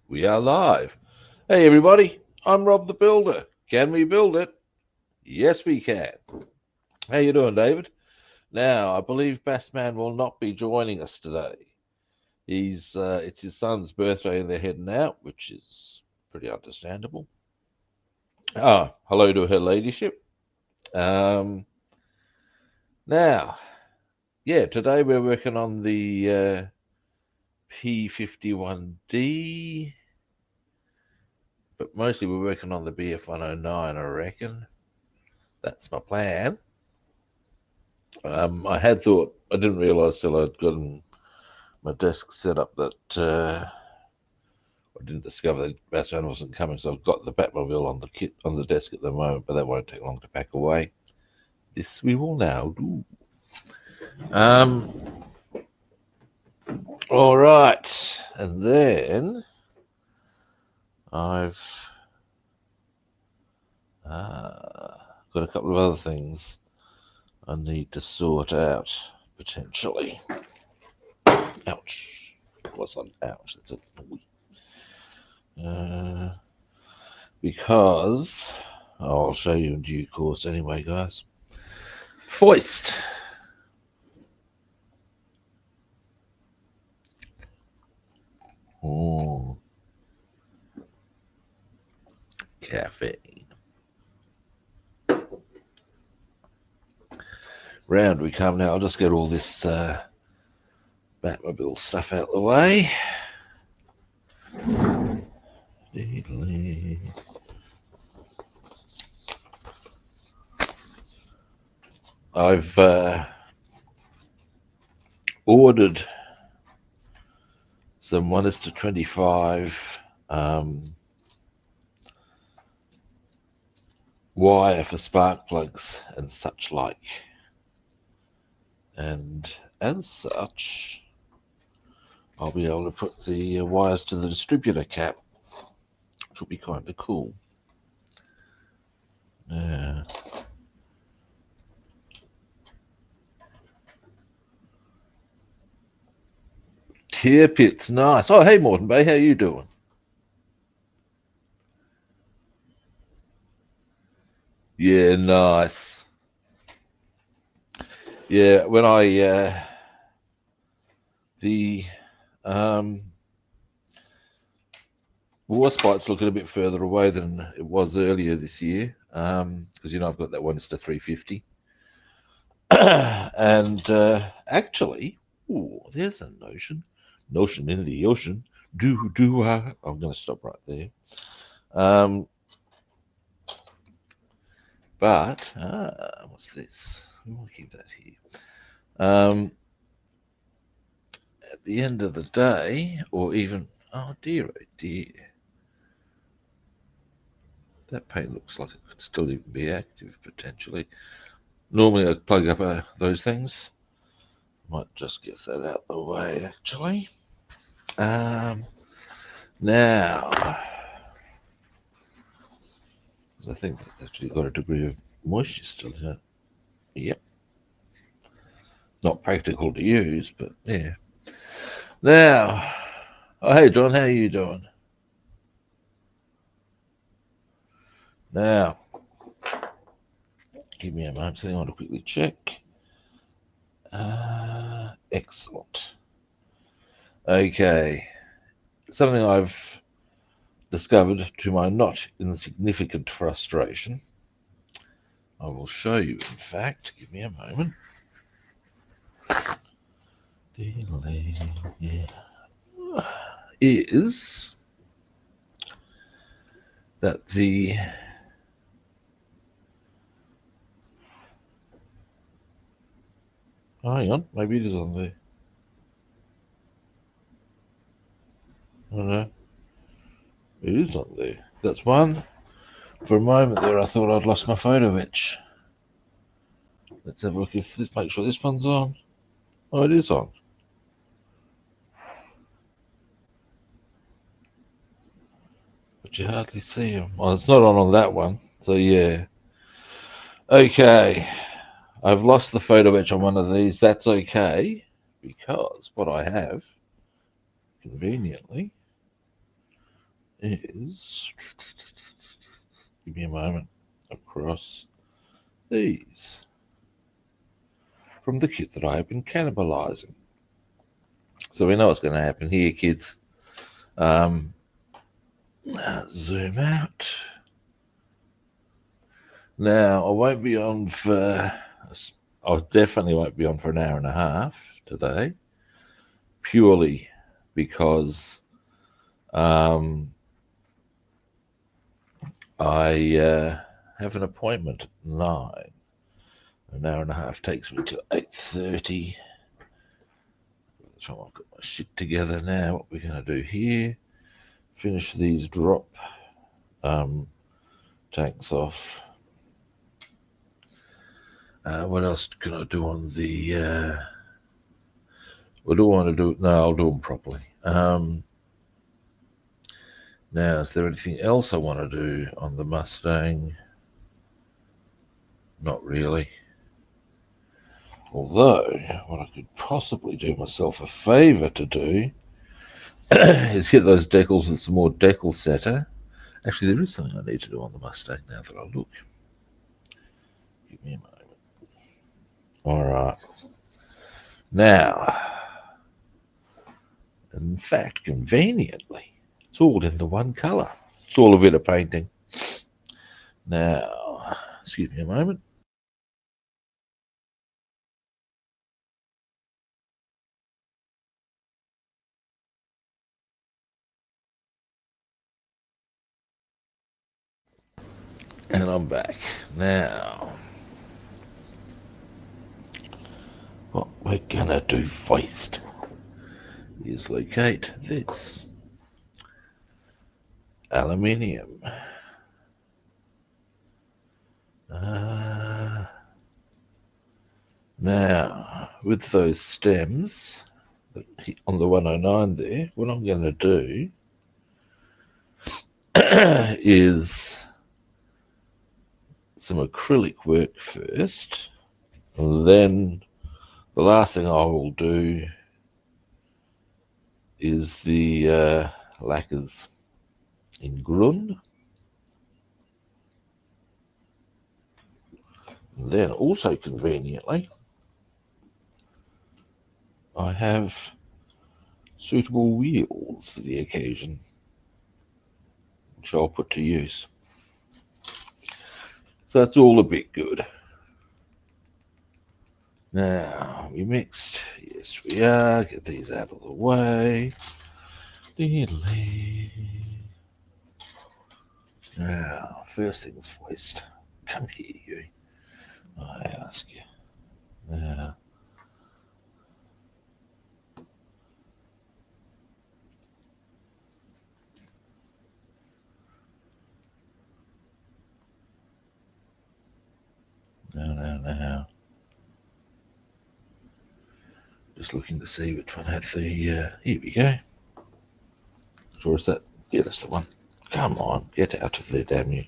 We are live. Hey everybody, I'm Rob the Builder. Can we build it? Yes, we can. How you doing, David? Now, I believe Bassman will not be joining us today. It's his son's birthday and they're heading out, which is pretty understandable. Hello to her ladyship. Um, Now, yeah, today we're working on the P-51D, but mostly we're working on the BF-109, I reckon. That's my plan. I had thought, I didn't realise till I'd gotten my desk set up that I didn't discover that Bassman wasn't coming, so I've got the Batmobile on the kit on the desk at the moment, but that won't take long to pack away. This we will now do. All right, and then I've got a couple of other things I need to sort out potentially. Ouch! What's on ouch? That's a because I'll show you in due course anyway, guys. Foist. Oh, caffeine. Round we come now. I'll just get all this Batmobile stuff out the way. I've ordered some 1:25 wire for spark plugs and such like. And as such, I'll be able to put the wires to the distributor cap, which will be kind of cool. Yeah. Tier pits, nice. Oh, hey, Morton Bay, how you doing? Yeah, nice. Yeah, when I the War Spite's looking a bit further away than it was earlier this year, because you know I've got that 1:350, and actually, ooh, there's a notion in the ocean. I'm going to stop right there. But what's this? We'll keep that here. At the end of the day, or even oh dear, that paint looks like it could still even be active potentially. Normally I'd plug up those things. Might just get that out the way actually. Now, I think that's actually got a degree of moisture still in it. Yep. Not practical to use, but yeah. Now, oh hey John, how you doing? Now, give me a moment. So I want to quickly check. Excellent. Okay. Something I've discovered to my not insignificant frustration. I will show you, in fact. Give me a moment. Is that the hang on, maybe it is on there. Oh no, it is on there. That's one. For a moment there, I thought I'd lost my photo etch. Let's have a look if this. Make sure this one's on. Oh, it is on. But you hardly see them. Well, it's not on that one. So yeah. Okay. I've lost the photo etch on one of these. That's okay, because what I have, conveniently, is, give me a moment, across these from the kit that I have been cannibalizing. So we know what's going to happen here, kids. Zoom out. Now, I won't be on for, I definitely won't be on for an hour and a half today, purely because I have an appointment at 9. An hour and a half takes me to 8:30. So I've got my shit together now. What we're going to do here, finish these drop tanks off. What else can I do on the... what do I want to do? No, I'll do them properly. Now, is there anything else I want to do on the Mustang? Not really. Although, what I could possibly do myself a favour to do is hit those decals with some more decal setter. Actually, there is something I need to do on the Mustang now that I look. Give me a moment. All right. Now, in fact, conveniently, it's all in the one colour. It's all a bit of painting. Now, excuse me a moment. And I'm back. Now, what we're gonna do first is locate this aluminium. Now, with those stems on the 109 there, what I'm going to do is some acrylic work first, and then the last thing I will do is the lacquers in Grun. And then also conveniently, I have suitable wheels for the occasion, which I'll put to use. So that's all a bit good. Now, we mixed. Yes, we are. Get these out of the way. Now, first things first. Come here, you. I ask you. Now, now. Just looking to see which one had the. Here we go. Or is that? Yeah, that's the one. Come on, get out of there, damn you.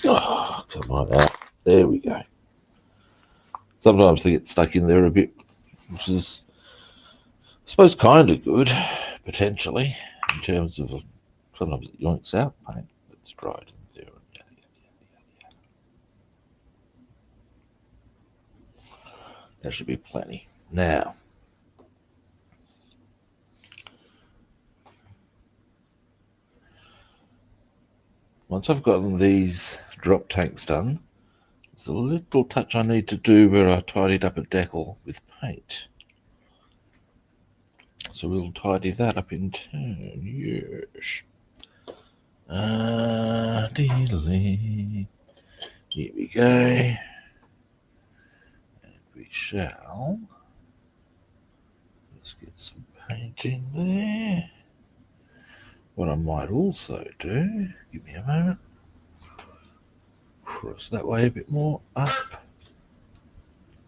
Oh, come on out. There we go. Sometimes they get stuck in there a bit, which is, I suppose, kind of good, potentially, in terms of sometimes it yoinks out paint that's dried in there. That should be plenty. Now, once I've gotten these drop tanks done, there's a little touch I need to do where I tidied up a decal with paint. So we'll tidy that up in turn. Yes. Here we go. And we shall just get some paint in there. What I might also do, give me a moment, cross that way a bit more up.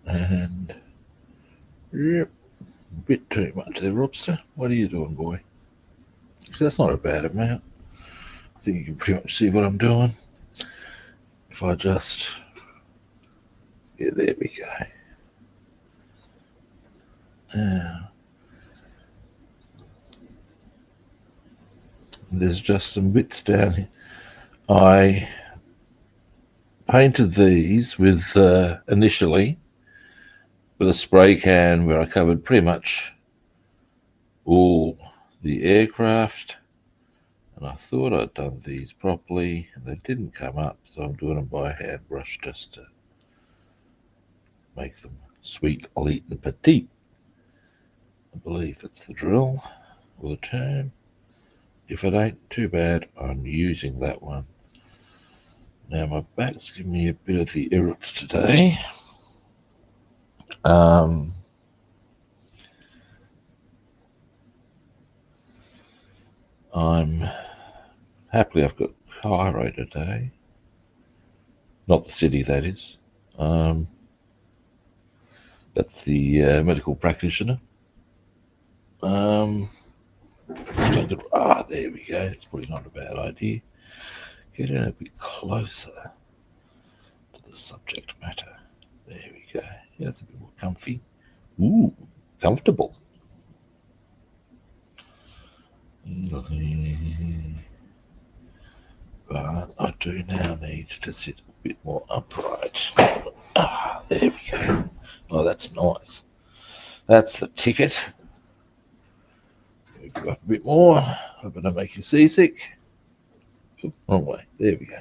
And yep, a bit too much there, Robster. What are you doing, boy? So that's not a bad amount. I think you can pretty much see what I'm doing. If I just, yeah, there we go. Now, there's just some bits down here. I painted these with initially with a spray can where I covered pretty much all the aircraft, and I thought I'd done these properly and they didn't come up, so I'm doing them by hand brush just to make them sweet, elite and petite. I believe that's the drill or the term. If it ain't, too bad, I'm using that one. Now my back's giving me a bit of the irrits today. I'm happily I've got Cairo today, not the city, that is. That's the medical practitioner. There we go. It's probably not a bad idea. Get in a bit closer to the subject matter. There we go. Yeah, it's a bit more comfy. Ooh, comfortable. But I do now need to sit a bit more upright. There we go. Oh, that's nice. That's the ticket. Go up a bit more. I'm going to make you seasick. Wrong way. There we go.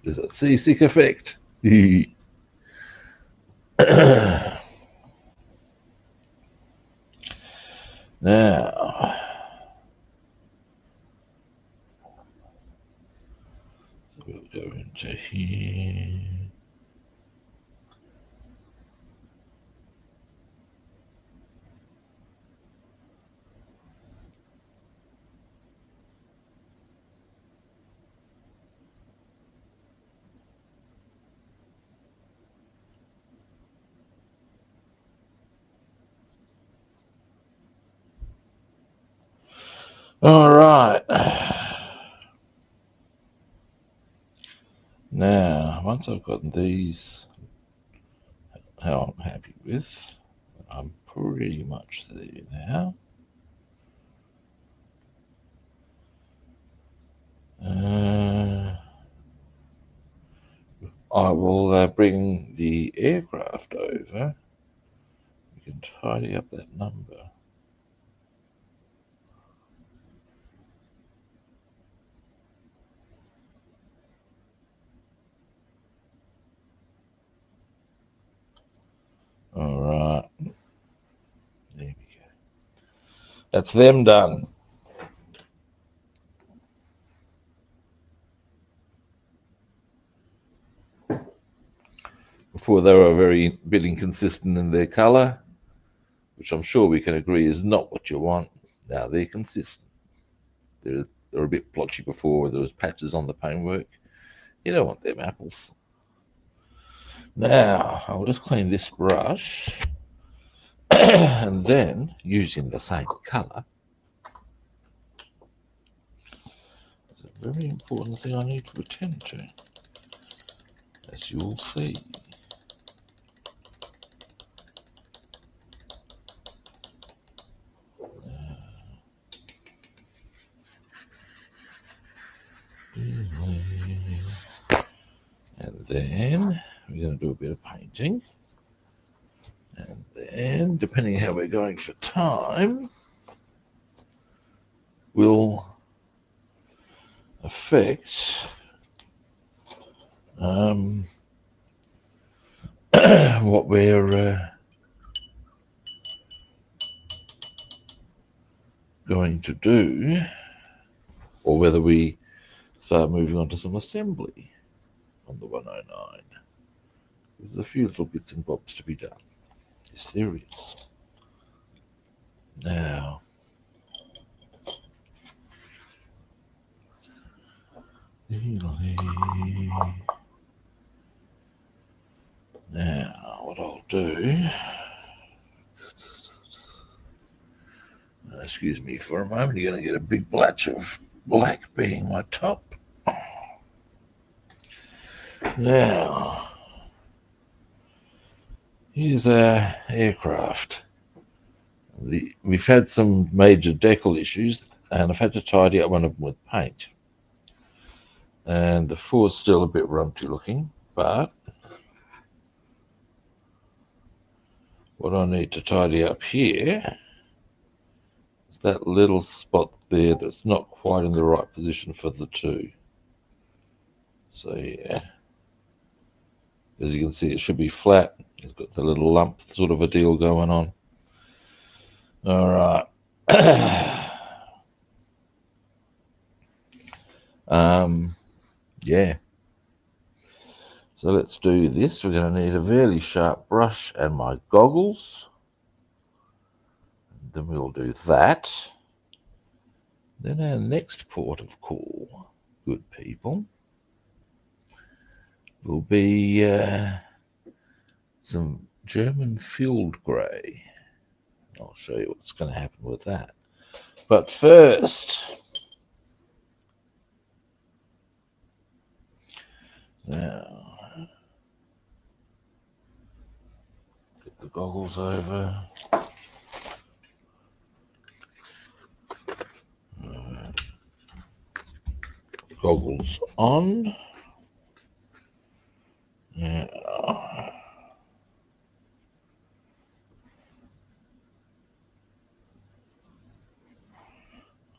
There's a seasick effect. Now, we'll go into here. All right. Now, once I've gotten these how I'm happy with, I'm pretty much there now. I will bring the aircraft over. We can tidy up that number. All right. There we go. That's them done. Before they were very bit inconsistent in their colour, which I'm sure we can agree is not what you want. Now they're consistent. They're a bit blotchy before. There was patches on the paintwork. You don't want them apples. Now I'll just clean this brush, and then using the same colour. It's a very important thing I need to attend to, as you will see. And then we're going to do a bit of painting. And then, depending on how we're going for time, will affect what we're going to do, or whether we start moving on to some assembly on the 109. There's a few little bits and bobs to be done. Yes, there is. Now, what I'll do, excuse me for a moment, you're going to get a big blotch of black being my top. Now, here's our aircraft. We've had some major decal issues, and I've had to tidy up one of them with paint. And the Ford's still a bit runty looking, but what I need to tidy up here is that little spot there that's not quite in the right position for the two. So yeah, as you can see, it should be flat. It's got the little lump sort of a deal going on. All right. Yeah. So let's do this. We're going to need a really sharp brush and my goggles. Then we'll do that. Then our next port of call, good people, will be some German field grey. I'll show you what's going to happen with that. But first, now, get the goggles over. Goggles on. Now,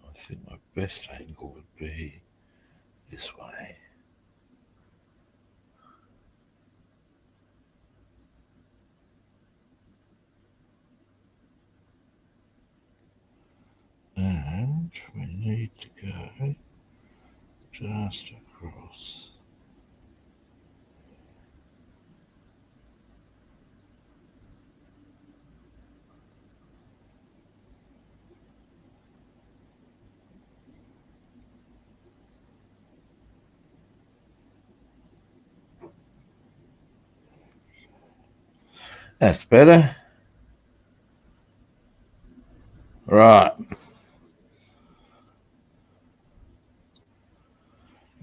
I think my best angle would be this way. And we need to go just across. That's better. Right.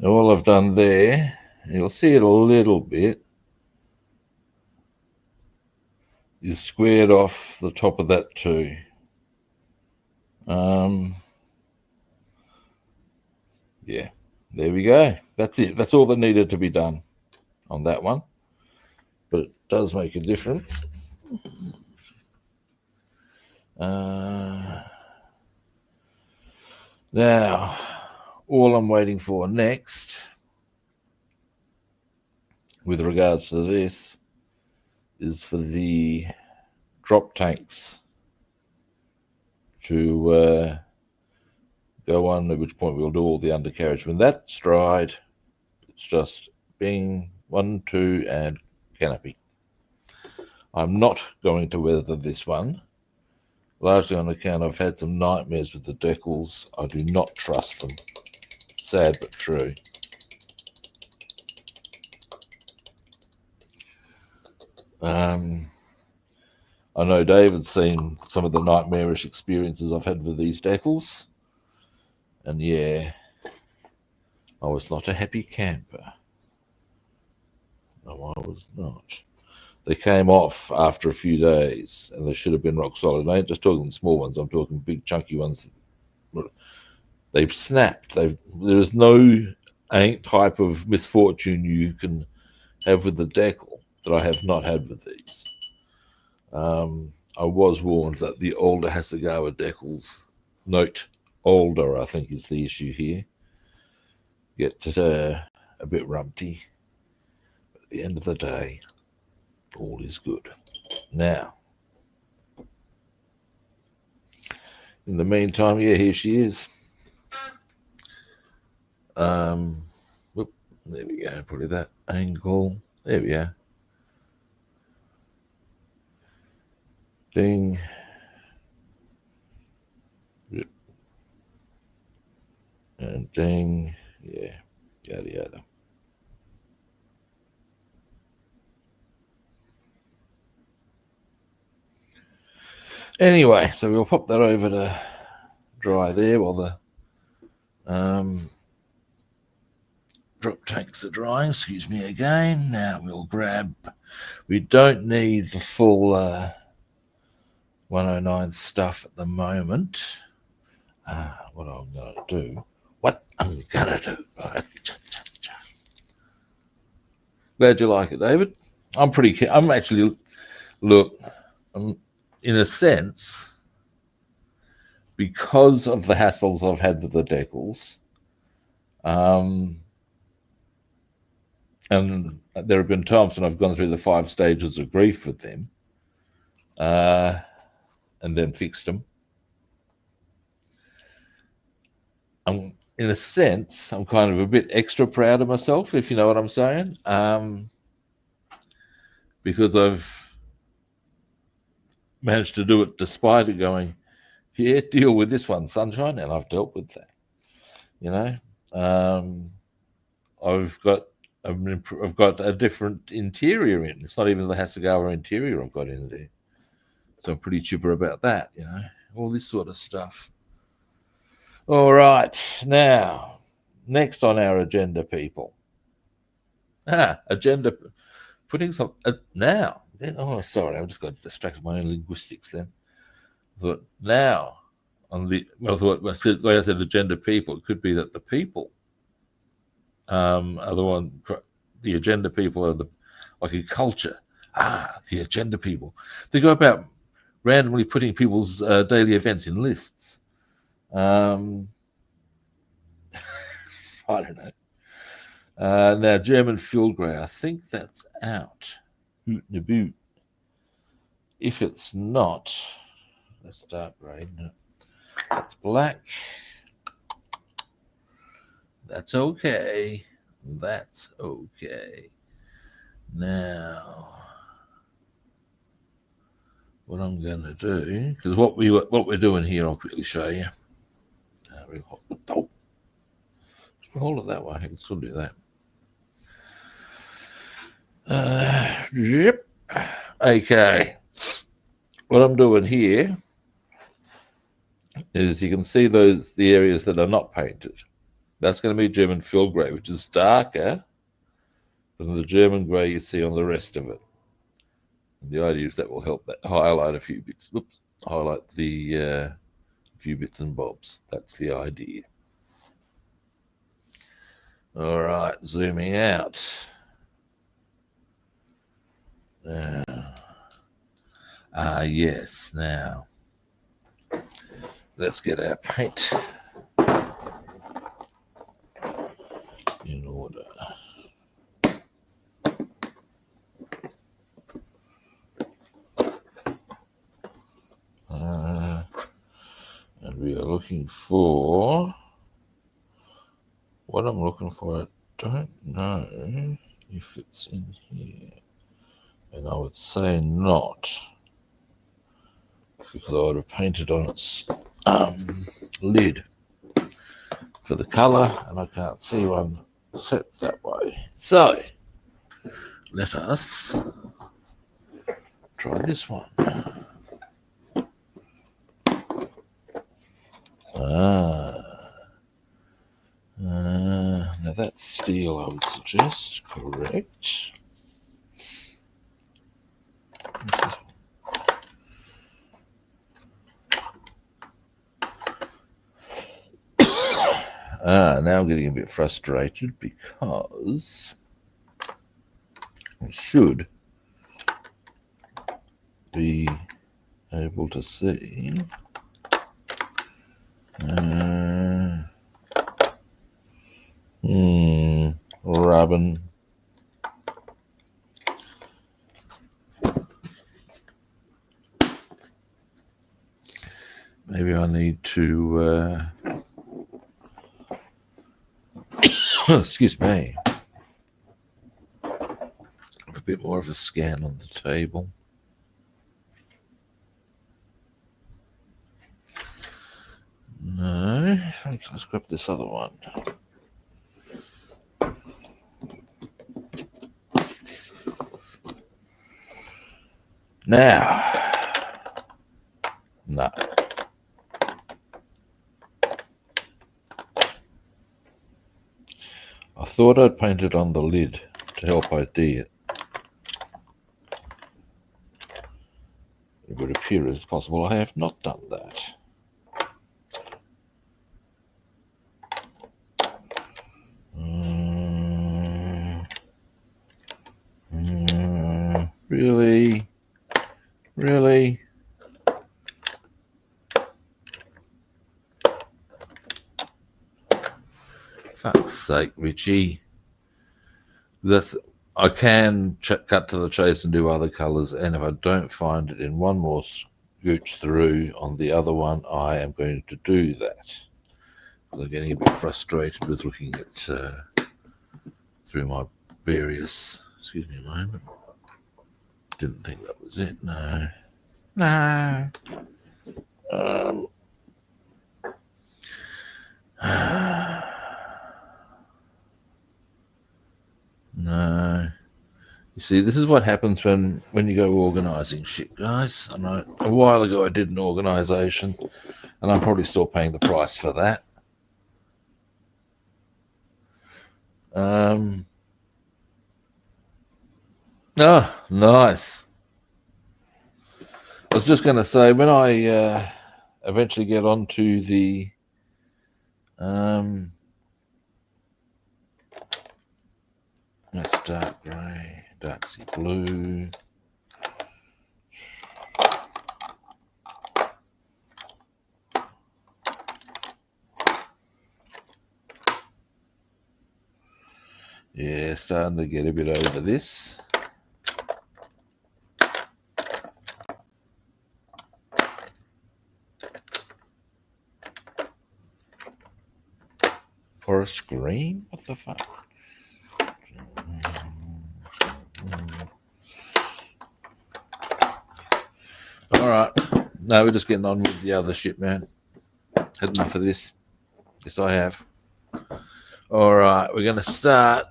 All I've done there, you'll see it a little bit, is squared off the top of that too. Yeah, there we go. That's it. That's all that needed to be done on that one. But it does make a difference. Now, all I'm waiting for next, with regards to this, is for the drop tanks to go on, at which point we'll do all the undercarriage. When that's dried, it's just bing, 1, 2, and canopy. I'm not going to weather this one, largely on account I've had some nightmares with the decals. I do not trust them. Sad but true. I know David's seen some of the nightmarish experiences I've had with these decals, and yeah, I was not a happy camper. No, I was not. They came off after a few days, and they should have been rock solid. I ain't just talking small ones. I'm talking big, chunky ones. They've snapped. There is no type of misfortune you can have with the decal that I have not had with these. I was warned that the older Hasegawa decals, note older, I think is the issue here, get a bit rumpty. But at the end of the day, all is good. Now, in the meantime, yeah, here she is. Whoop, there we go. Probably that angle. There we go. Ding. Yep. And ding. Yeah. Yada yada. Anyway, so we'll pop that over to dry there while the drop tanks are drying. Excuse me again. Now we'll grab. We don't need the full 109 stuff at the moment. What I'm going to do. Right. Glad you like it, David. I'm actually, look, in a sense, because of the hassles I've had with the decals, and there have been times when I've gone through the 5 stages of grief with them, and then fixed them. In a sense, I'm kind of a bit extra proud of myself, if you know what I'm saying, because I've managed to do it despite it going, yeah, deal with this one, sunshine, and I've dealt with that. You know, I've got a different interior in. It's not even the Hasegawa interior I've got in there, so I'm pretty chipper about that. You know, all this sort of stuff. All right, now next on our agenda, people. Agenda. Putting some now. Oh, sorry, I just got distracted by my own linguistics. Then, but now on the when I said agenda people, it could be that the people are the one. The agenda people are the like a culture. The agenda people. They go about randomly putting people's daily events in lists. I don't know. Now, German fuel grey. I think that's out. If it's not, that's dark grey. No, that's black. That's okay. That's okay. Now, what I'm going to do, because what we're doing here, I'll quickly show you. Hold it that way. I can still do that. Yep. Okay. What I'm doing here is you can see the areas that are not painted. That's going to be German fuel grey, which is darker than the German grey you see on the rest of it. And the idea is that will help that highlight a few bits. Oops, highlight the few bits and bobs. That's the idea. All right, zooming out. Yes. Now, let's get our paint in order. And we are looking for what I'm looking for. I don't know if it's in here, and I would say not, because I would have painted on its lid for the color, and I can't see one set that way. So let us try this one. Now that's steel, I would suggest. Correct. Now I'm getting a bit frustrated because I should be able to see rubbing. Maybe I need to excuse me, a bit more of a scan on the table. No, let's grab this other one. Now, no. I thought I'd paint it on the lid to help ID it. It would appear as possible I have not done that. Really? Really? Fuck's sake, Richie. I can cut to the chase and do other colours, and if I don't find it in one more scooch through on the other one, I am going to do that. I'm getting a bit frustrated with looking at through my various. Excuse me a moment. Didn't think that was it. No. No. No. You see, this is what happens when you go organising shit, guys. I know a while ago I did an organisation, and I'm probably still paying the price for that. Oh, nice. I was just going to say, when I eventually get onto the that's dark grey, dark sea blue. Yeah, starting to get a bit over this. Forest green? What the fuck? Alright. No, we're just getting on with the other shit, man. Had enough of this. Yes, I have. Alright, we're going to start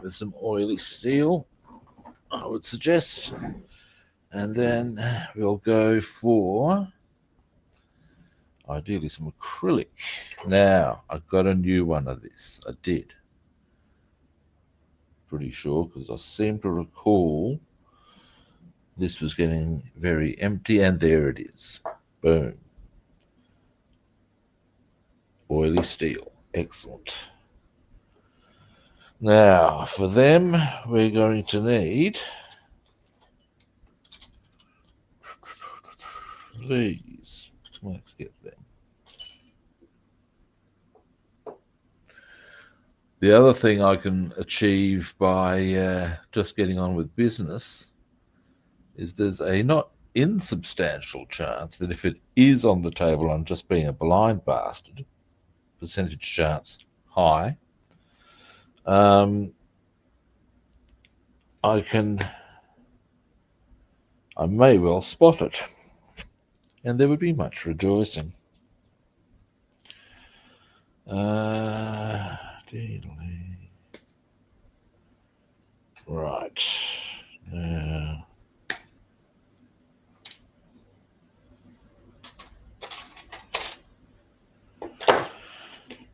with some oily steel, I would suggest. And then we'll go for ideally some acrylic. Now, I got a new one of this. I did. Pretty sure, because I seem to recall this was getting very empty, and there it is. Boom. Oily steel. Excellent. Now, for them, we're going to need these. Let's get them. The other thing I can achieve by just getting on with business is there's a not insubstantial chance that if it is on the table, I'm just being a blind bastard, percentage chance high, I may well spot it, and there would be much rejoicing. Right. Now,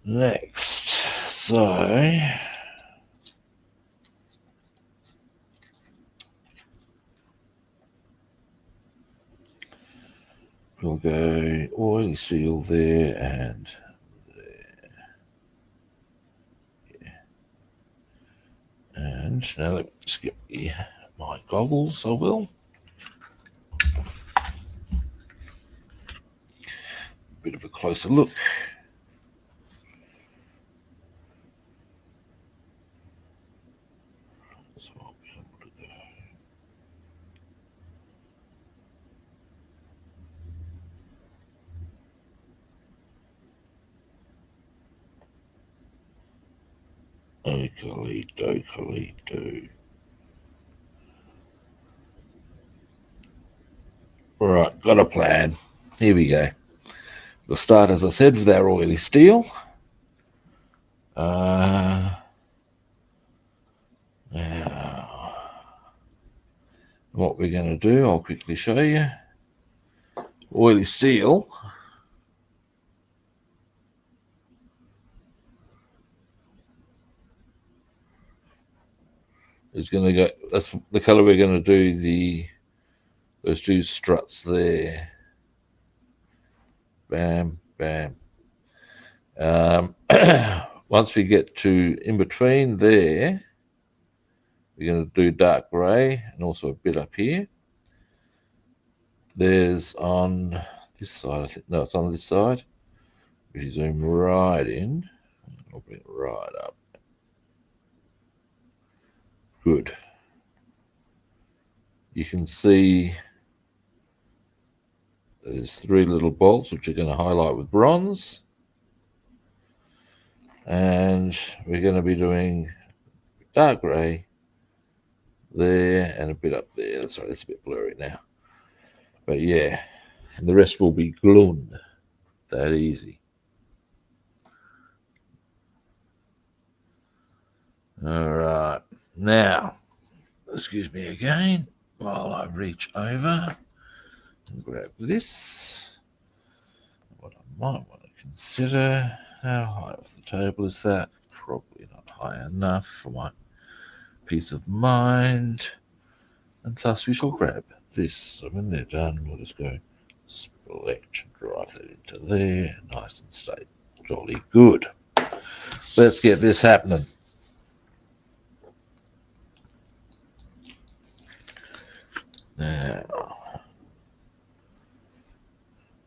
next, so we'll go oily steel there and there. Yeah. And now let me just get my goggles, I will. Bit of a closer look. So I'll be able to go. Okalito. Right, got a plan. Here we go. We'll start, as I said, with our oily steel. Now, what we're going to do, I'll quickly show you. Oily steel is going to go, that's the color we're going to do the Those two struts there. Bam, bam. Once we get to in between there, we're going to do dark grey and also a bit up here. There's on this side, I think. No, it's on this side. If you zoom right in, I'll bring it right up. Good. You can see there's three little bolts which are going to highlight with bronze. And we're going to be doing dark grey there and a bit up there. Sorry, that's a bit blurry now. But yeah, and the rest will be glun. That easy. All right. Now, excuse me again while I reach over and grab this. What I might want to consider, how high off the table is that? Probably not high enough for my peace of mind. And thus we shall grab this. So when they're done, we'll just go select and drive that into there. Nice and stable. Jolly good. Let's get this happening. Now,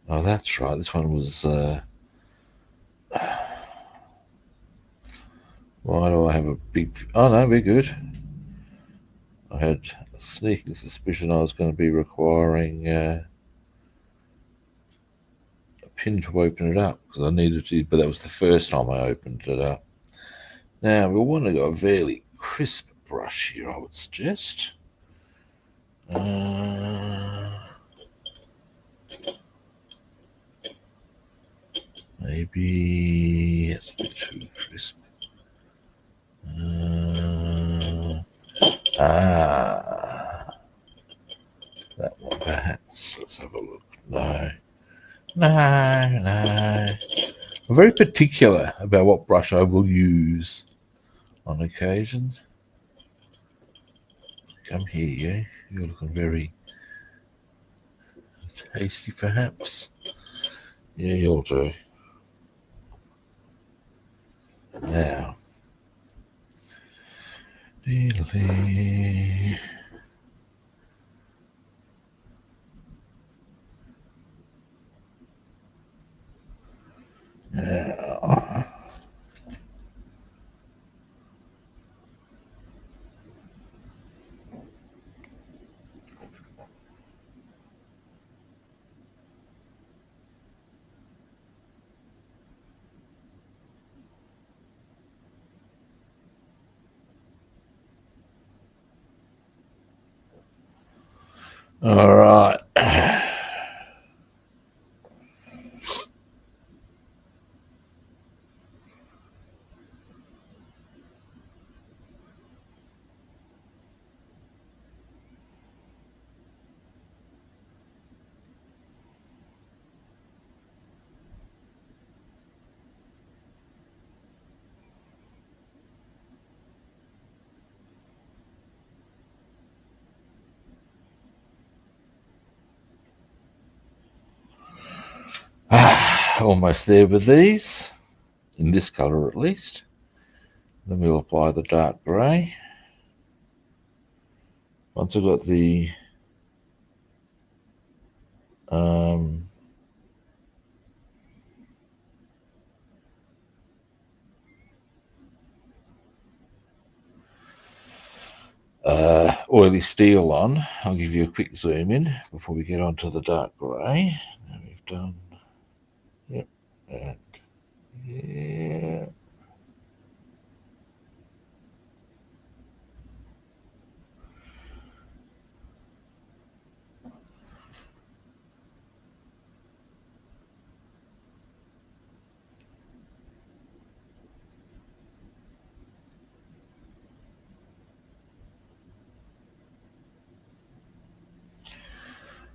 oh, that's right. This one was. Why do I have a big? Oh no, we're good. I had a sneaking suspicion I was going to be requiring a pin to open it up because I needed to, but that was the first time I opened it up. Now we'll want to go a fairly crisp brush here, I would suggest. Maybe it's a bit too crisp. That one perhaps. Let's have a look. No. I'm very particular about what brush I will use on occasion. Come here, you. You're looking very tasty, perhaps. Yeah, you'll do. Now. Now. All right. Almost there with these, in this colour at least. Then we'll apply the dark grey. Once I've got the oily steel on, I'll give you a quick zoom in before we get onto the dark grey. Now we've done, yep, and yeah.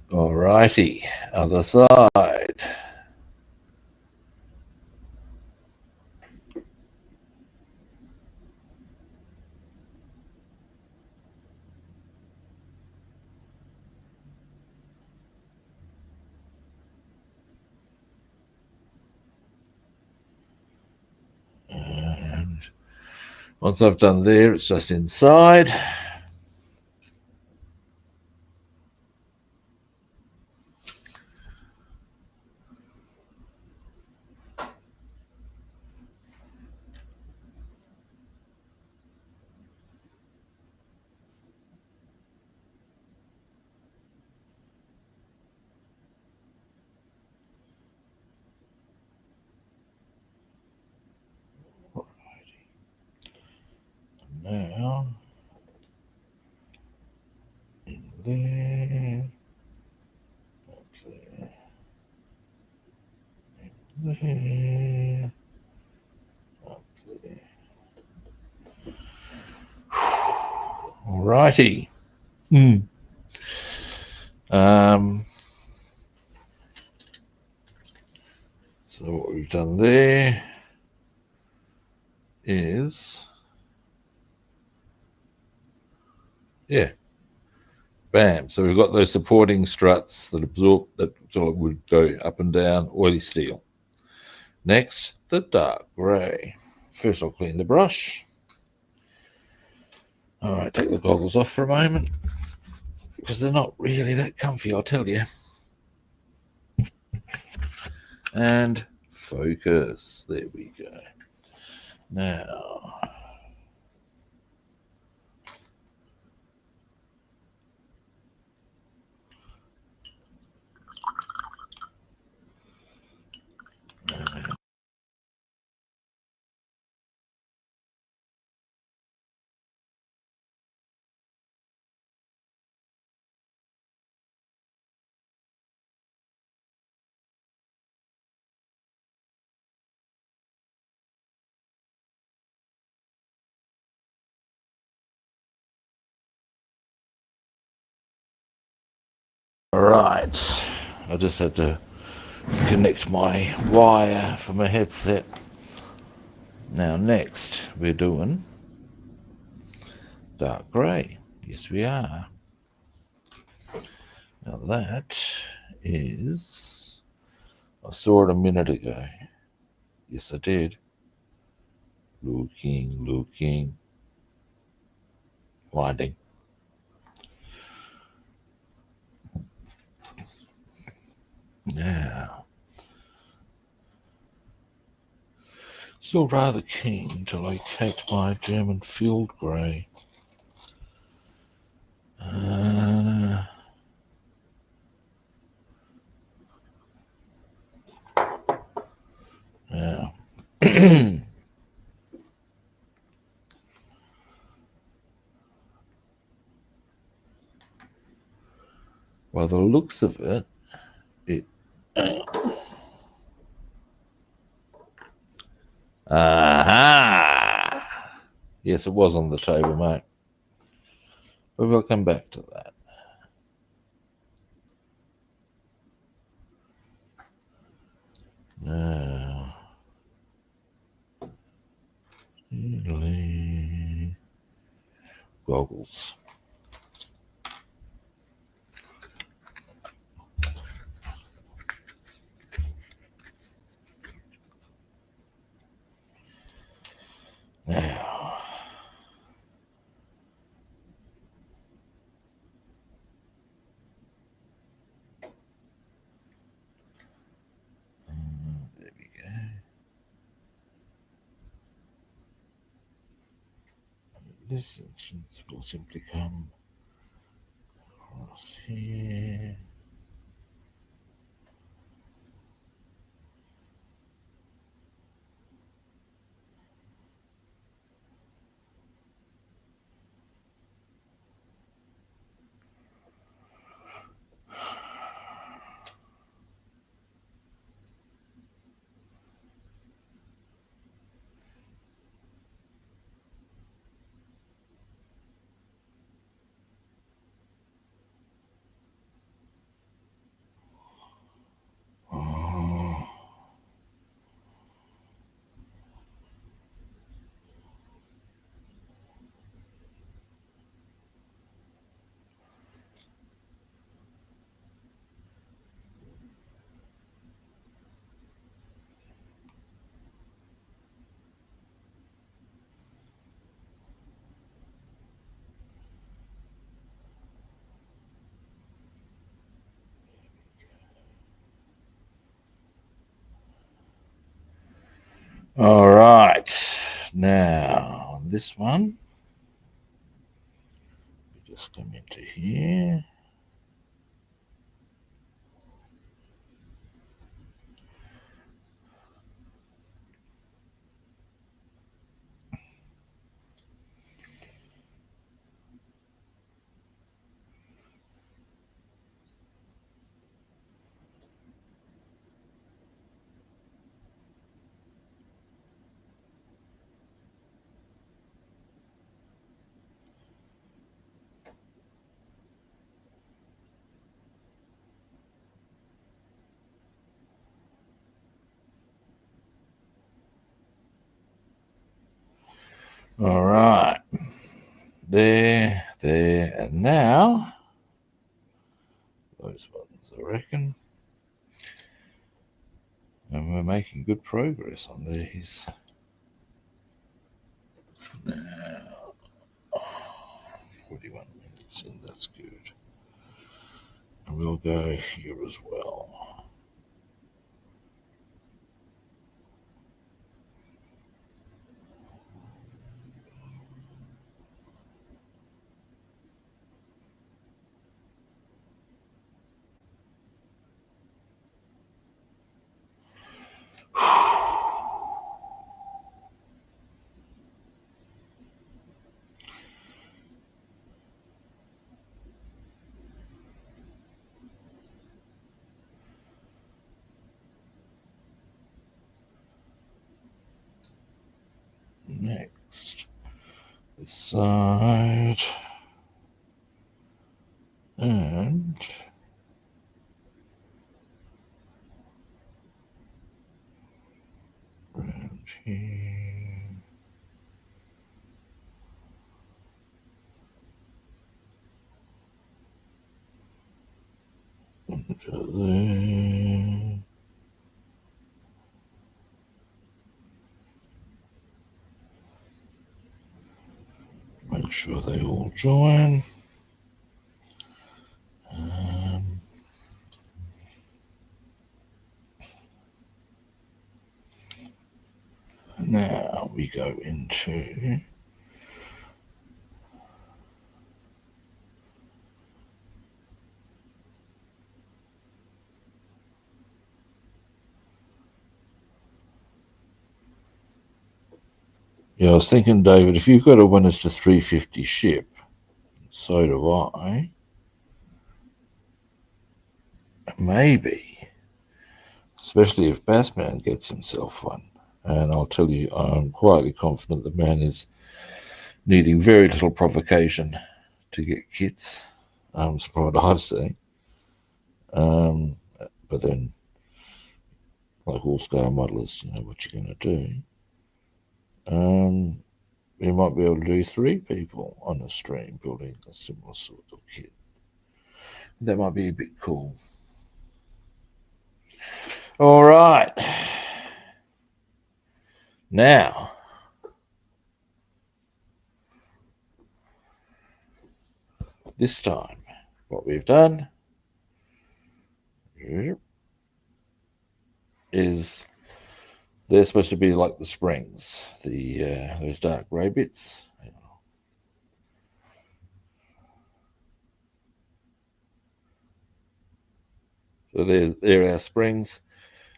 Alrighty, other side. Once I've done there, it's just inside. Now, in there, there, up there. Alrighty. So what we've done there is, yeah, bam. So we've got those supporting struts that absorb, that would go up and down, oily steel. Next, the dark grey. First I'll clean the brush. Alright, take the goggles off for a moment, because they're not really that comfy, I'll tell you. And focus. There we go. Now, alright. I just had to connect my wire for my headset. Now next we're doing dark grey. Yes we are. Now that is, I saw it a minute ago. Yes I did. Looking, winding. Now, still rather keen to locate my German field grey. Now, by the looks of it, aha! Yes, it was on the table, mate. But we'll come back to that. Now, goggles. Now, there we go. This instance will simply come across here. All right, now this one, we just come into here. All right, there, and now those ones, I reckon, and we're making good progress on these. Now, 41 minutes, and that's good. And we'll go here as well. Next, this side, and around here, into there. Make sure they all join. Now we go into I was thinking, David, if you've got a Winchester 350 ship, so do I, maybe, especially if Bassman gets himself one. And I'll tell you, I'm quietly confident the man is needing very little provocation to get kits, from what I've seen. But then, like all scale modelers, you know what you're going to do. You might be able to do 3 people on a stream building a similar sort of kit. That might be a bit cool. All right. Now, this time, what we've done is they're supposed to be like the springs, those dark grey bits. So there are our springs.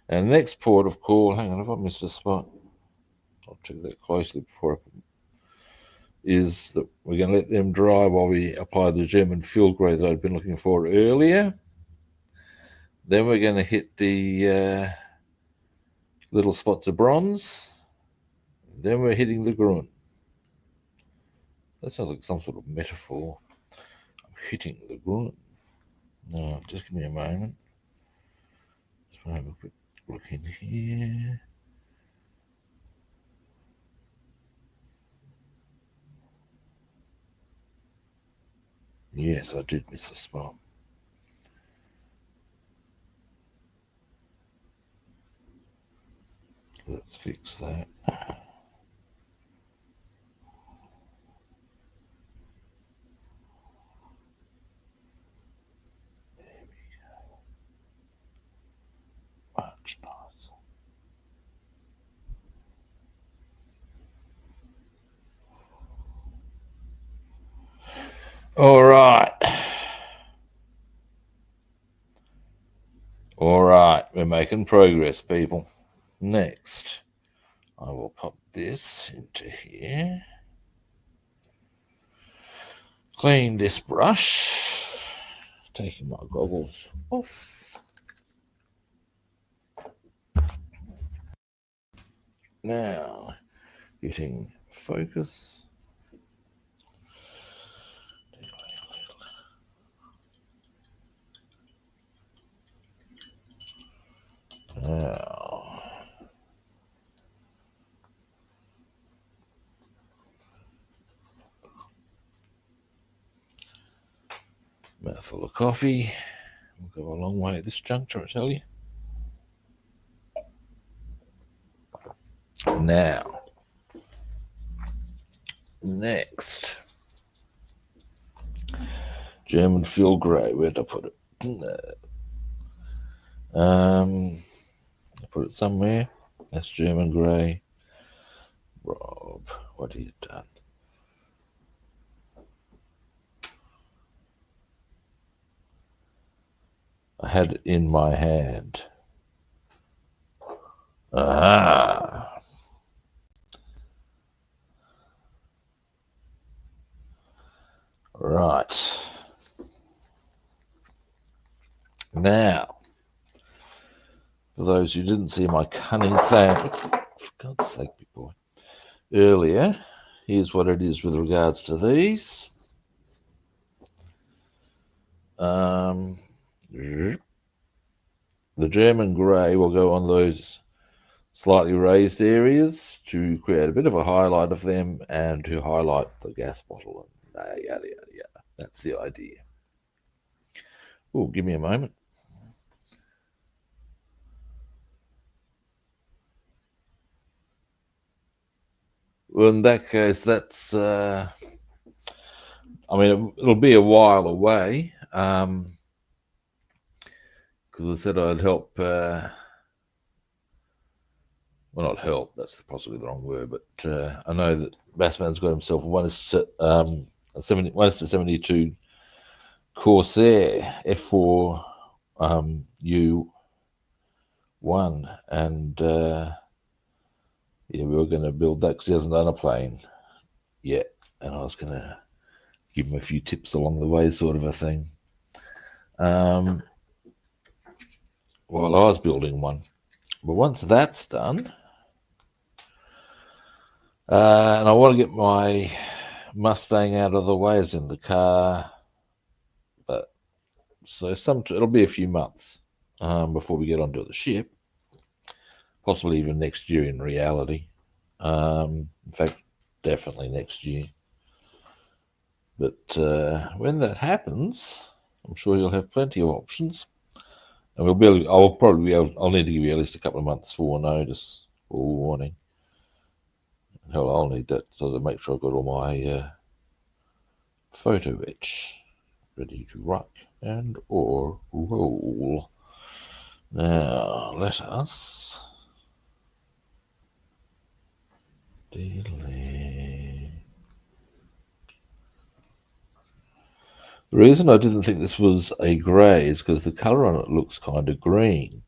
And the next port of call, hang on, have I missed a spot? I'll check that closely before I is that we're going to let them dry while we apply the German fuel grade that I'd been looking for earlier. Then we're going to hit the little spots of bronze. Then we're hitting the grun. That sounds like some sort of metaphor. I'm hitting the grun. No, just give me a moment. Just want to have a quick look in here. Yes, I did miss a spot. Let's fix that. There we go. Much nicer. All right, we're making progress, people. Next, I will pop this into here. Clean this brush. Taking my goggles off. Now, getting focus. Now, mouthful of coffee. We'll go a long way at this juncture, I tell you. Now, next, German fuel grey. Where'd I put it? I put it somewhere. That's German grey. Rob, what have you done? I had it in my hand. Ah. Right. Now, for those who didn't see my cunning plan, for God's sake, big boy, earlier, here's what it is with regards to these. The German grey will go on those slightly raised areas to create a bit of a highlight of them and to highlight the gas bottle and yada yada yada. That's the idea. Oh, give me a moment. Well, in that case, that's I mean, it'll be a while away. Because I said I'd help. Well, not help. That's possibly the wrong word. But I know that Bassman's got himself a 1:72 Corsair F4 U1, and yeah, we were going to build that because he hasn't done a plane yet, and I was going to give him a few tips along the way, sort of a thing. While I was building one, but once that's done, and I want to get my Mustang out of the way, as in the car, but so it'll be a few months before we get onto the ship, possibly even next year in reality. In fact, definitely next year. But when that happens, I'm sure you'll have plenty of options, and I'll need to give you at least a couple of months forewarning. Hell, I'll need that so to make sure I've got all my photo etch ready to rock and or roll. Now let us delete. The reason I didn't think this was a grey is because the colour on it looks kind of green.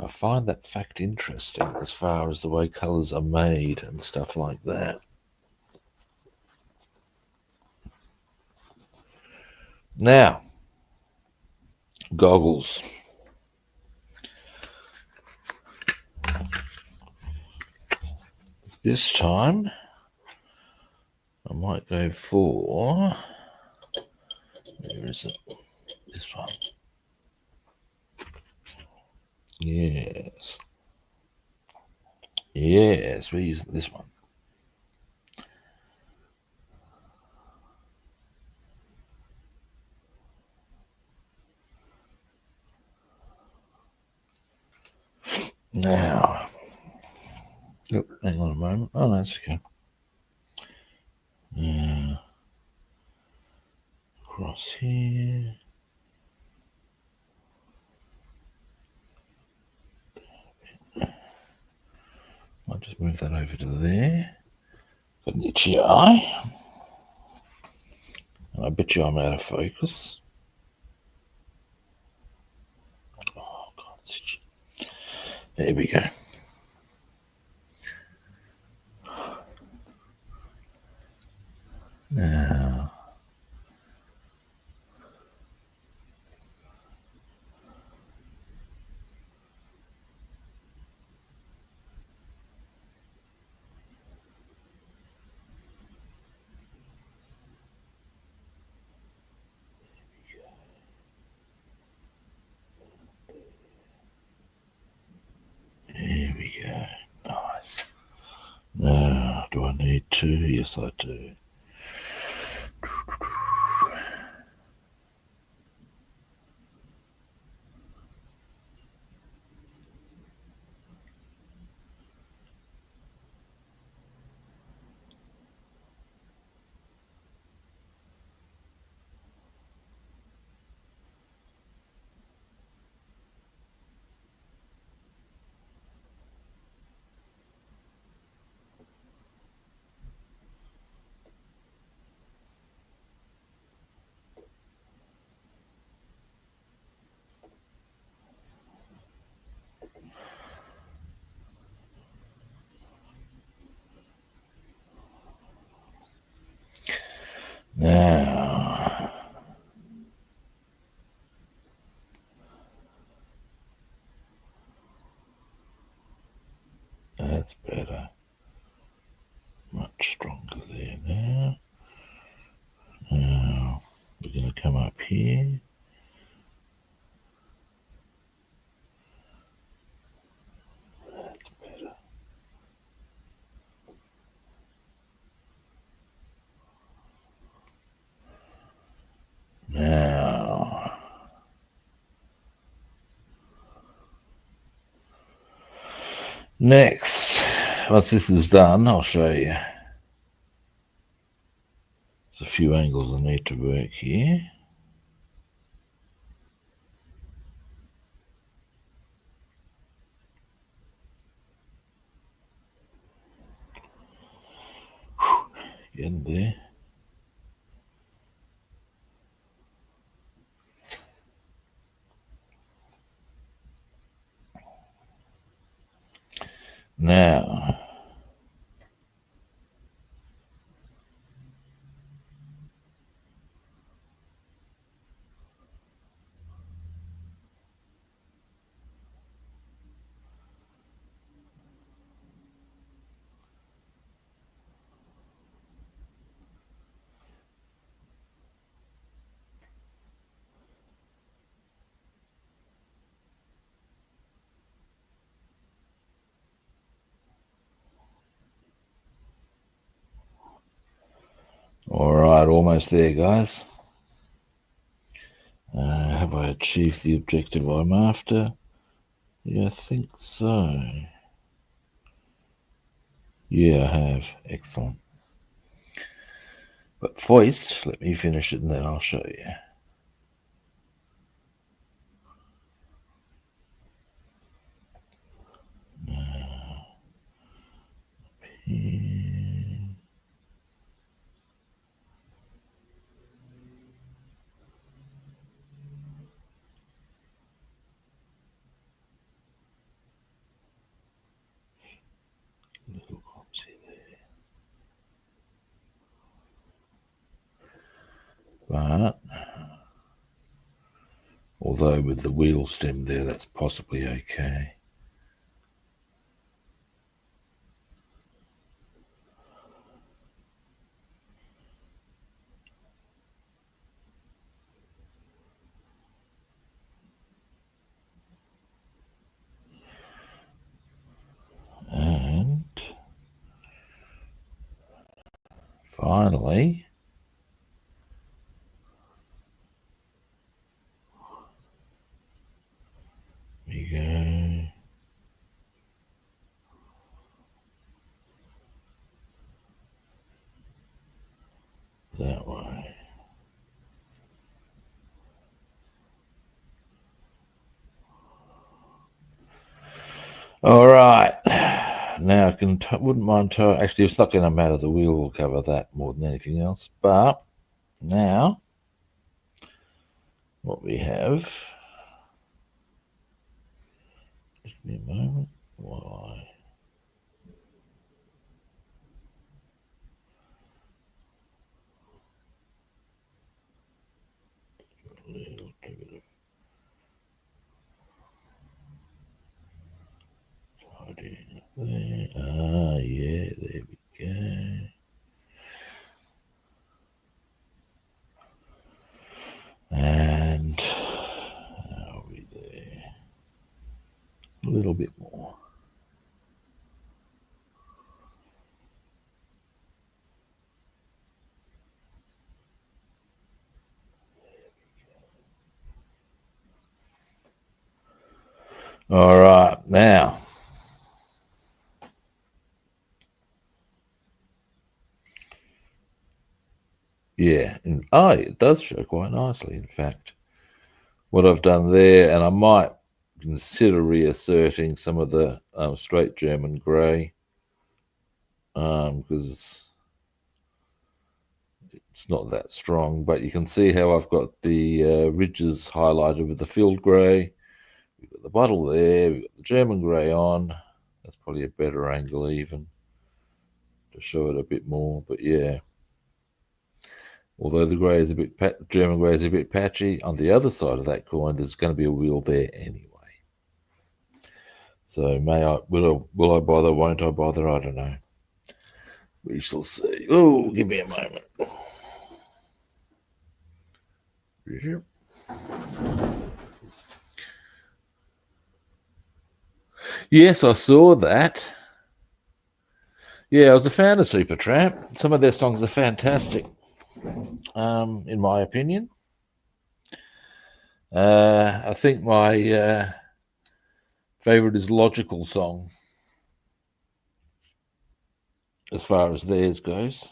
I find that fact interesting as far as the way colours are made and stuff like that. Now, goggles. This time, I might go for, where is it? This one. Yes. Yes, we're using this one. Now, hang on a moment. Oh, that's okay. Across here. I'll just move that over to there. Got an itchy eye. And I bet you I'm out of focus. There we go. Now, here we go. Nice. Now, do I need to? Yes, I do. Now, that's better. Much stronger there now. Now, we're going to come up here. That's better. Now, next, once this is done, I'll show you. There's a few angles I need to work here. Getting there. Now, all right, almost there, guys. Have I achieved the objective I'm after? Yeah, I think so. Yeah, I have. Excellent. But foist, let me finish it and then I'll show you. Now, here. Little clumsy there. But, although with the wheel stem there, that's possibly okay. And finally, we go that way. All right. Now I wouldn't mind actually it's not going to matter, the wheel will cover that more than anything else. But now what we have, just give me a moment. Why? A little bit of tidying up there. Ah, yeah, there we go. And are we there? A little bit more. All right, now. Yeah, and it does show quite nicely, in fact. What I've done there, and I might consider reasserting some of the straight German grey, because it's not that strong, but you can see how I've got the ridges highlighted with the field grey. We've got the bottle there, we've got the German grey on. That's probably a better angle even to show it a bit more, but yeah. Although the grey is a bit, German grey is a bit patchy, on the other side of that coin, there's going to be a wheel there anyway. So will I bother, won't I bother? I don't know. We shall see. Oh, give me a moment. Yes, I saw that. Yeah, I was a fan of Supertramp. Some of their songs are fantastic, in my opinion. I think my favorite is Logical Song, as far as theirs goes.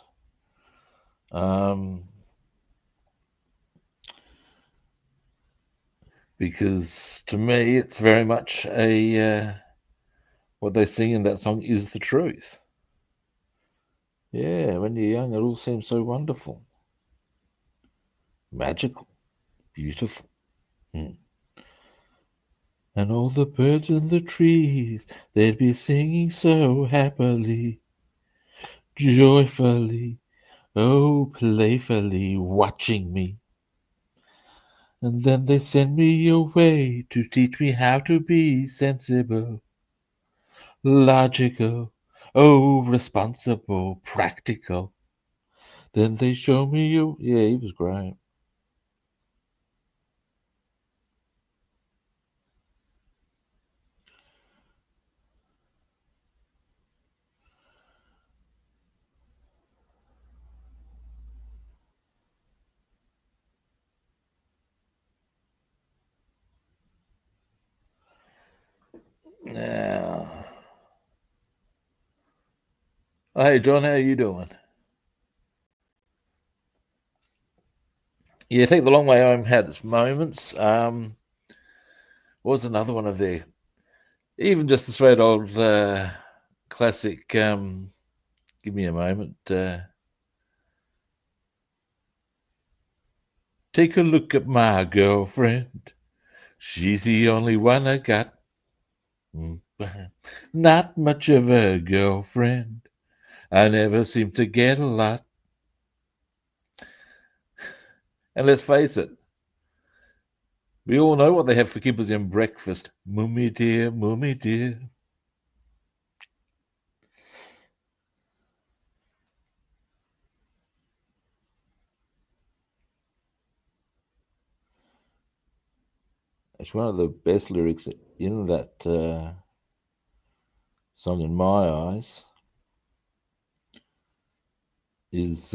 Because to me, it's very much what they sing in that song is the truth. Yeah, when you're young, it all seems so wonderful, magical, beautiful. Mm. And all the birds in the trees, they'd be singing so happily, joyfully, oh, playfully, watching me. And then they send me away to teach me how to be sensible, logical, oh, responsible, practical. Then they show me you. Yeah, he was great. Now, hey John, how you doing? Yeah, I think the long way home had its moments. What was another one of their, even just the straight old classic. Give me a moment. Take a look at my girlfriend. She's the only one I got. Not much of a girlfriend. I never seem to get a lot. And let's face it, we all know what they have for kibbers in breakfast. Mummy dear, mummy dear. It's one of the best lyrics in that song, in my eyes, is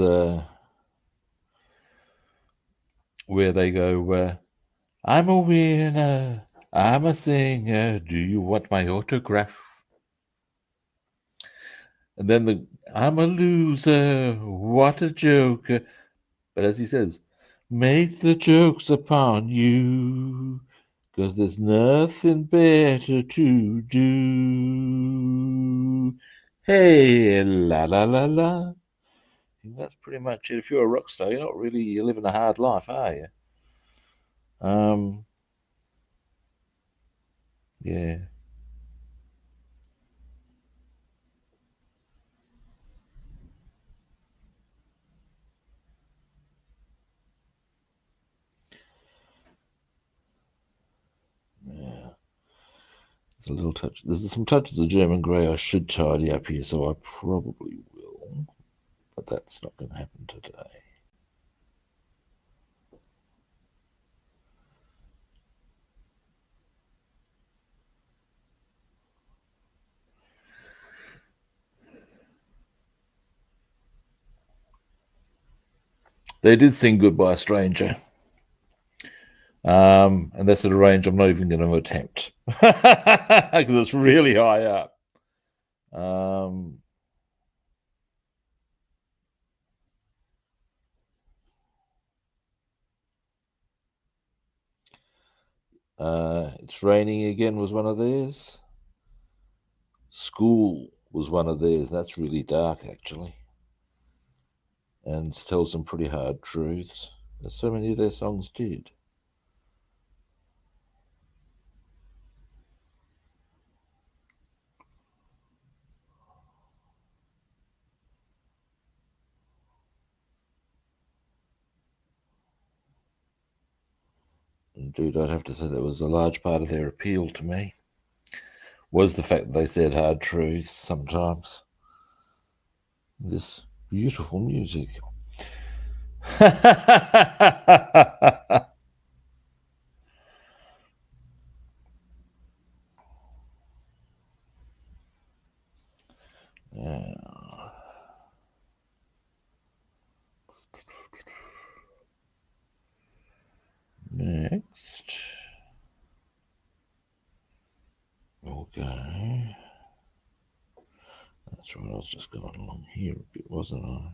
where they go, I'm a winner, I'm a singer, do you want my autograph? And then I'm a loser, what a joker. But as he says, make the jokes upon you, 'cause there's nothing better to do. Hey, la la la la. I think that's pretty much it. If you're a rock star, you're living a hard life, are you? Um, yeah. There's a little touch. There's some touches of German grey I should tidy up here, so I probably will. But that's not going to happen today. They did sing Goodbye Stranger. And that's at a range I'm not even going to attempt because it's really high up. It's Raining Again was one of theirs. School was one of theirs. That's really dark, actually, and tells some pretty hard truths, as so many of their songs did. Indeed, I'd have to say that was a large part of their appeal to me, was the fact that they said hard truths sometimes. This beautiful music. Now, next, okay. That's right, I was just going along here a bit, wasn't I?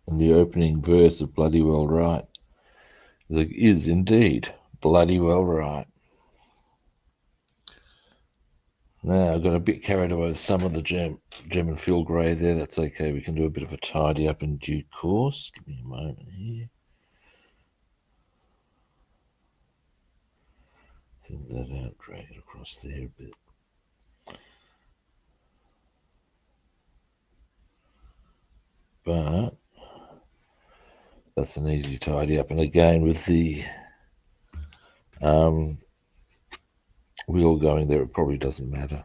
And the opening verse of Bloody Well Right is indeed bloody well right. Now, I got a bit carried away with some of the German field grey there. That's okay. We can do a bit of a tidy up in due course. Give me a moment here. Thin that out, drag it across there a bit. But that's an easy tidy up. And again, with the wheel going there, it probably doesn't matter.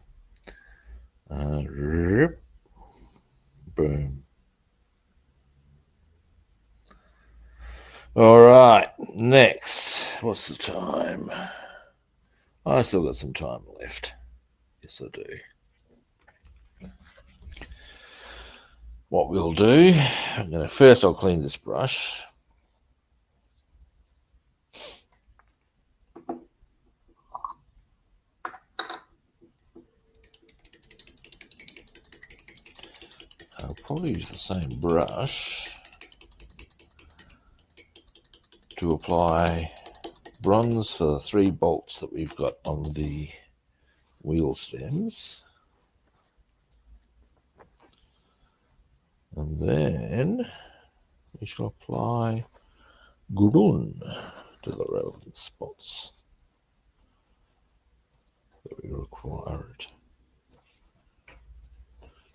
Boom. All right, next. What's the time? I still got some time left. Yes, I do. What we'll do, first I'll clean this brush. I'll probably use the same brush to apply bronze for the 3 bolts that we've got on the wheel stems. And then we shall apply grun to the relevant spots that we require it.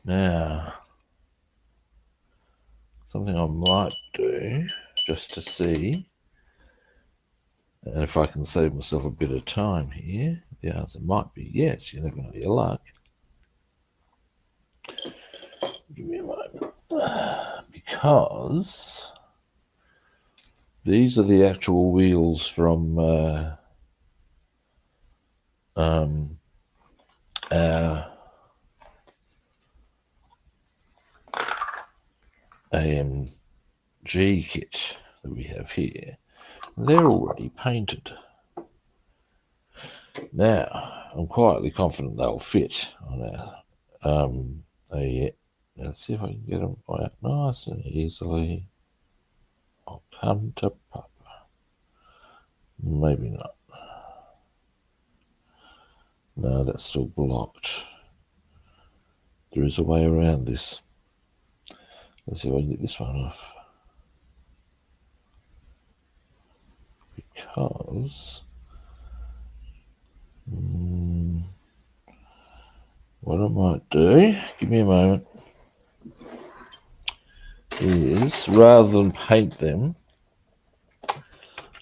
Now, something I might do just to see, and if I can save myself a bit of time here, the answer might be yes. You never know your luck. Give me a moment. Because these are the actual wheels from our AMG kit that we have here. They're already painted. Now, I'm quietly confident they'll fit on our let's see if I can get them out nice and easily. I'll come to Papa. Maybe not. No, that's still blocked. There is a way around this. Let's see if I can get this one off. Because What I might do, give me a moment, is rather than paint them,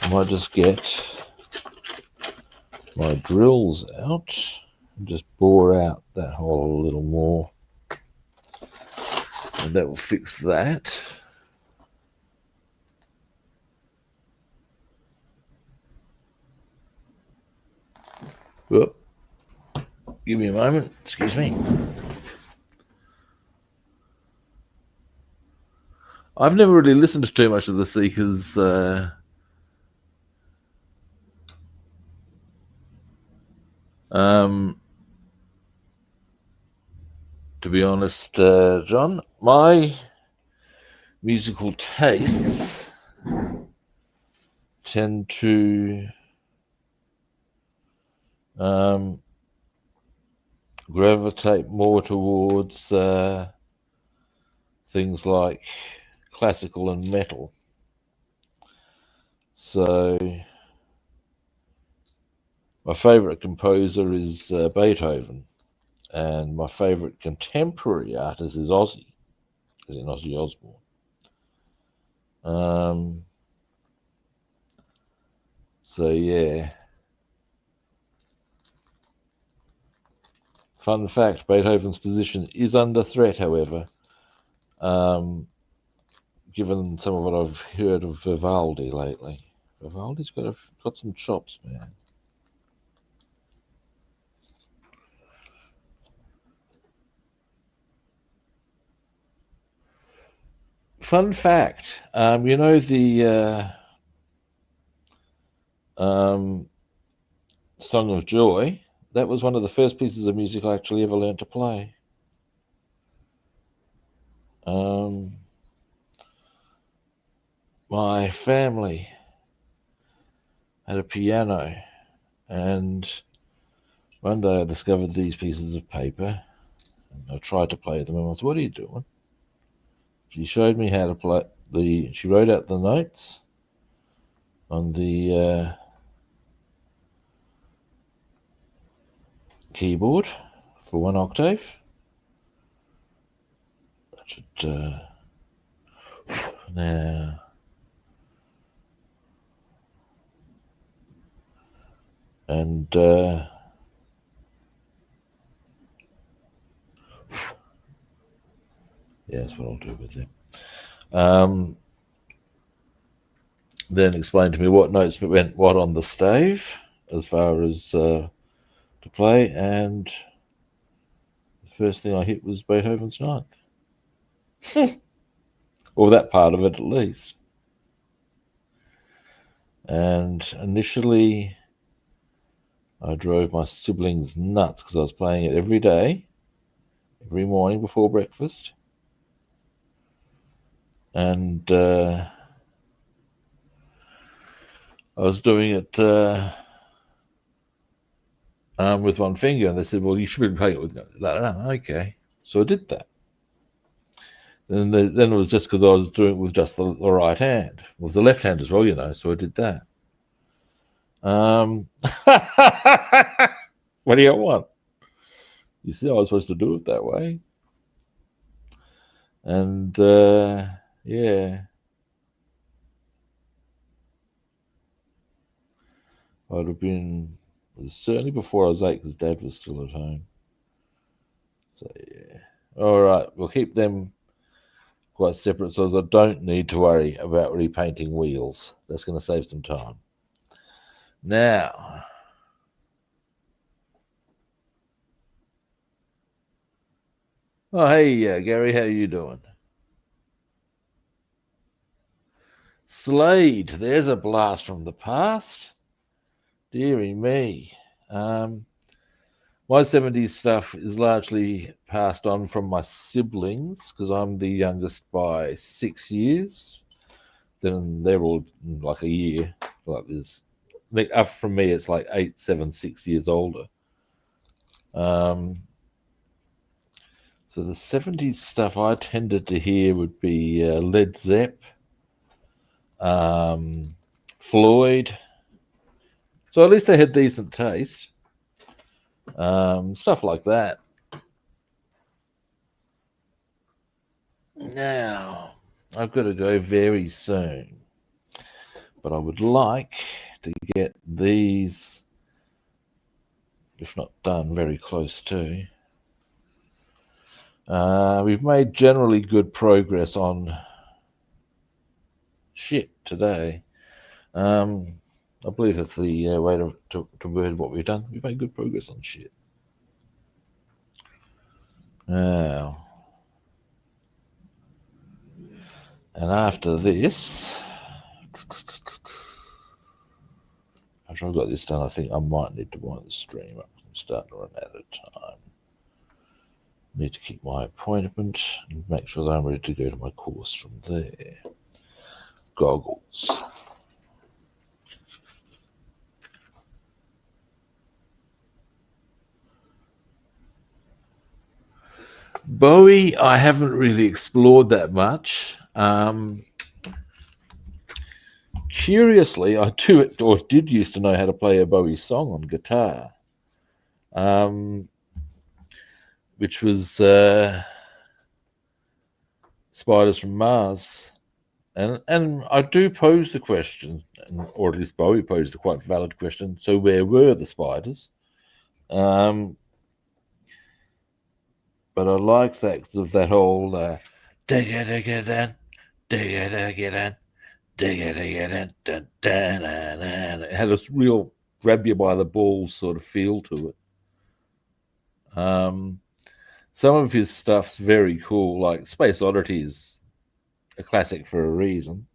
I might just get my drills out and just bore out that hole a little more, and that will fix that. Whoop. Give me a moment, excuse me. I've never really listened to too much of the Seekers. To be honest, John, my musical tastes tend to gravitate more towards things like classical and metal. So my favourite composer is Beethoven, and my favourite contemporary artist is Ozzy, as in Ozzy Osbourne. So yeah. Fun fact, Beethoven's position is under threat, however, given some of what I've heard of Vivaldi lately. Vivaldi's got some chops, man. Fun fact, you know the Song of Joy? That was one of the first pieces of music I actually ever learned to play. My family had a piano, and one day I discovered these pieces of paper, and I tried to play them, and I was, what are you doing? She showed me how to play she wrote out the notes on the keyboard for one octave. I should now. And yeah, that's what I'll do with them. Then explain to me what notes went what on the stave as far as to play, and the first thing I hit was Beethoven's Ninth. Or that part of it at least. And initially I drove my siblings nuts because I was playing it every day, every morning before breakfast. And I was doing it with one finger, and they said, well, you should be playing it with that. Okay. So I did that. And then it was just because I was doing it with just the right hand. It was the left hand as well, you know, so I did that. What do you want? You see, I was supposed to do it that way. And yeah, I'd have been, certainly before I was 8, because Dad was still at home. So yeah. All right, we'll keep them quite separate so as I don't need to worry about repainting wheels. That's going to save some time. Now, oh hey Gary, how you doing? Slade, there's a blast from the past. Deary me. My 70s stuff is largely passed on from my siblings because I'm the youngest by 6 years. Then they're all like a year. Like this, up from me, it's like 8, 7, 6 years older. So the 70s stuff I tended to hear would be Led Zepp, Floyd. So at least they had decent taste. Stuff like that. I've got to go very soon. But I would like to get these, if not done, very close to. We've made generally good progress on shit today. I believe that's the way to word what we've done. We've made good progress on shit. Now, and after this, after I've got this done, I think I might need to wind the stream up. I'm starting to run out of time. Need to keep my appointment and make sure that I'm ready to go to my course from there. Goggles. Bowie, I haven't really explored that much. Curiously, I do or did used to know how to play a Bowie song on guitar, which was Spiders from Mars. And I do pose the question, or at least Bowie posed a quite valid question. So where were the spiders? But I like that of that whole dig it, dig it in, dig it, dig it in, dig it, dig it in, dun, dun, dun, dun. It had a real grab you by the balls sort of feel to it. Some of his stuff's very cool, like Space Oddity is a classic for a reason.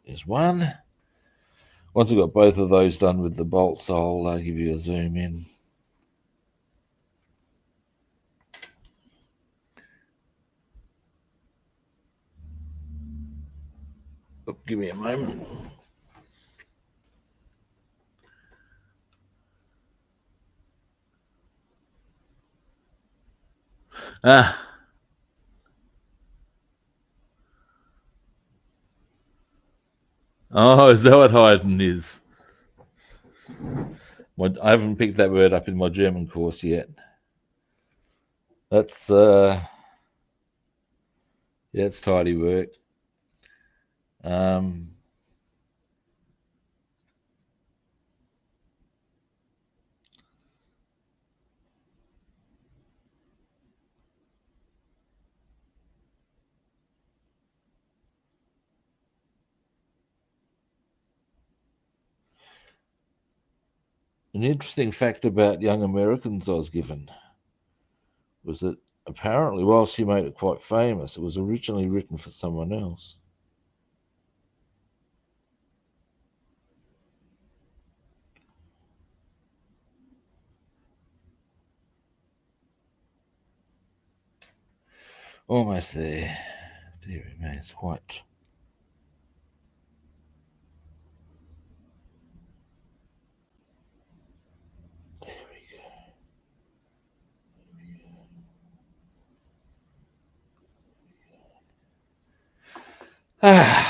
There's one. Once I've got both of those done with the bolts, I'll give you a zoom in. Oh, give me a moment. Ah. Oh, is that what Haydn is? I haven't picked that word up in my German course yet. That's yeah, it's tidy work. An interesting fact about Young Americans I was given was that apparently, whilst he made it quite famous, it was originally written for someone else. Almost there. Dear me, it's quite. There we go. Ah.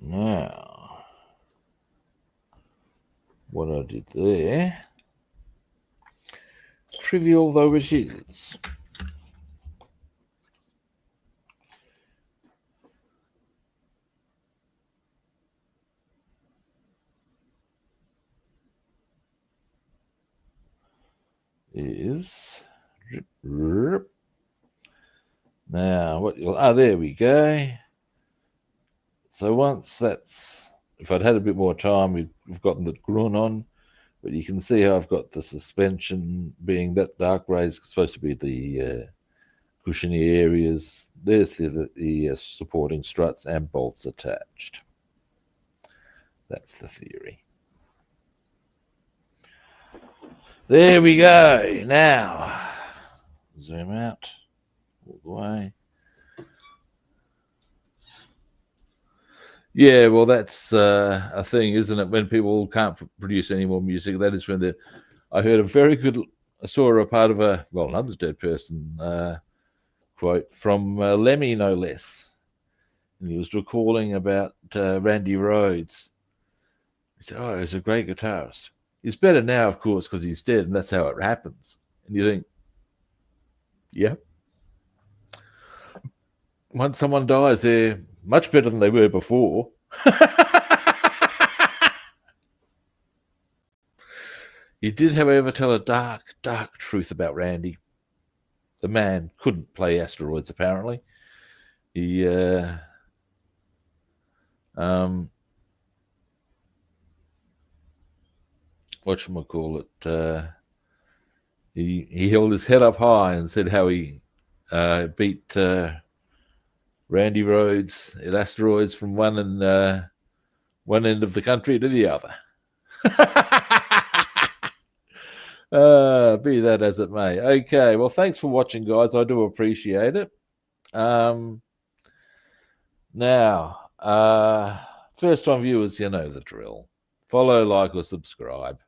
Now, what I did there, trivial though it is Now, what you'll... Ah, there we go. So once that's... If I'd had a bit more time, we've gotten the grun on. But you can see how I've got the suspension being that dark grey is supposed to be the cushiony areas. There's the supporting struts and bolts attached. That's the theory. There we go. Now, zoom out all the way. Yeah, well, that's a thing, isn't it? When people can't produce any more music, that is when I heard a very good... I saw a part of another dead person quote from Lemmy, no less. And he was recalling about Randy Rhoads. He said, oh, he's a great guitarist. He's better now, of course, because he's dead, and that's how it happens. And you think, yeah. Once someone dies, they're much better than they were before. He did, however, tell a dark, dark truth about Randy. The man couldn't play asteroids, apparently. He whatchamacallit, he held his head up high and said how he beat Randy Rhoads at asteroids from one end of the country to the other. Be that as it may. Okay, well, thanks for watching, guys. I do appreciate it. Now, first-time viewers, you know the drill. Follow, like, or subscribe.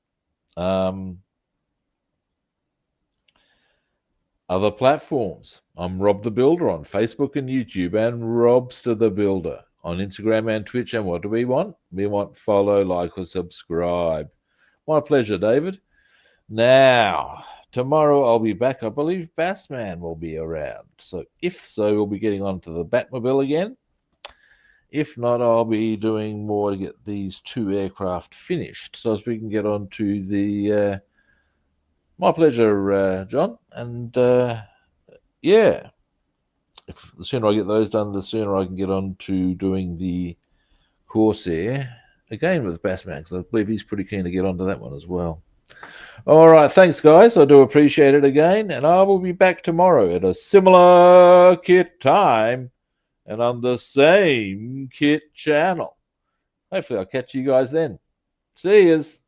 Other platforms. I'm Rob the Builder on Facebook and YouTube, and Robster the Builder on Instagram and Twitch. And what do we want? We want follow, like, or subscribe. My pleasure, David. Now, tomorrow I'll be back. I believe Bassman will be around. So if so, we'll be getting onto the Batmobile again. If not, I'll be doing more to get these two aircraft finished so as we can get on to the... my pleasure, John. And yeah, the sooner I get those done, the sooner I can get on to doing the Corsair again with Bassman, because I believe he's pretty keen to get onto that one as well. All right, thanks, guys. I do appreciate it again, and I will be back tomorrow at a similar kit time and on the same kit channel. Hopefully I'll catch you guys then. See yous.